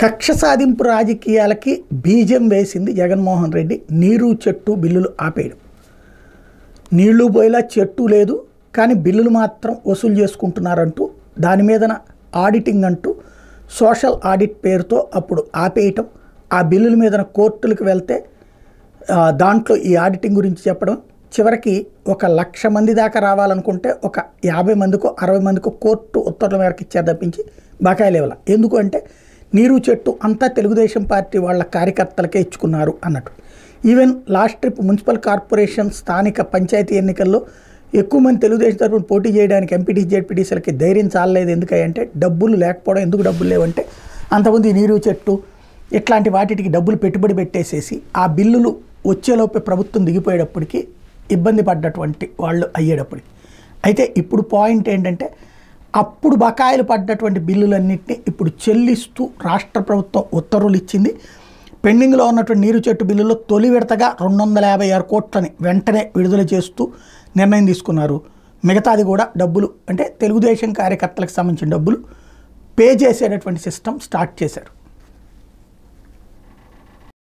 కక్ష సాధింపు రాజకీయాలకి బీజం వేసింది జగన్మోహన్ రెడ్డి. నీరు చెట్టు బిల్లులు ఆపేయడం. నీళ్లు పోయేలా చెట్టు లేదు, కానీ బిల్లులు మాత్రం వసూలు చేసుకుంటున్నారంటూ దాని మీదన ఆడిటింగ్ అంటూ సోషల్ ఆడిట్ పేరుతో అప్పుడు ఆపేయటం, ఆ బిల్లుల మీదన కోర్టులకు వెళ్తే దాంట్లో ఈ ఆడిటింగ్ గురించి చెప్పడం, చివరికి 1,00,000 మంది దాకా రావాలనుకుంటే ఒక 50 మందికో 60 మందికో కోర్టు ఉత్తర్వుల మేరకు ఇచ్చారు తప్పించి బకాయిలు ఇవ్వాలి. ఎందుకు అంటే నీరు చెట్టు అంతా తెలుగుదేశం పార్టీ వాళ్ళ కార్యకర్తలకే ఇచ్చుకున్నారు అన్నట్టు. Even last trip municipal corporation స్థానిక పంచాయతీ ఎన్నికల్లో ఎక్కువ మంది తెలుగుదేశం తరఫున పోటీ చేయడానికి ఎంపీటీ జెడ్పీటీసీలకి ధైర్యం చాలలేదు. ఎందుకంటే డబ్బులు లేకపోవడం. ఎందుకు డబ్బులు లేవంటే అంతకుముందు ఈ నీరు చెట్టు ఇట్లాంటి వాటికి డబ్బులు పెట్టుబడి పెట్టేసేసి ఆ బిల్లులు వచ్చేలోపే ప్రభుత్వం దిగిపోయేటప్పటికి ఇబ్బంది పడ్డటువంటి వాళ్ళు అయ్యేటప్పటికి. అయితే ఇప్పుడు పాయింట్ ఏంటంటే అప్పుడు బకాయిలు పడ్డటువంటి బిల్లులన్నింటినీ ఇప్పుడు చెల్లిస్తూ రాష్ట్ర ప్రభుత్వం ఉత్తర్వులు ఇచ్చింది. పెండింగ్లో ఉన్నటువంటి నీరు చెట్టు బిల్లులో తొలి విడతగా 256 కోట్లని వెంటనే విడుదల చేస్తూ నిర్ణయం తీసుకున్నారు. మిగతాది కూడా డబ్బులు అంటే తెలుగుదేశం కార్యకర్తలకు సంబంధించిన డబ్బులు పే చేసేటటువంటి సిస్టమ్ స్టార్ట్ చేశారు.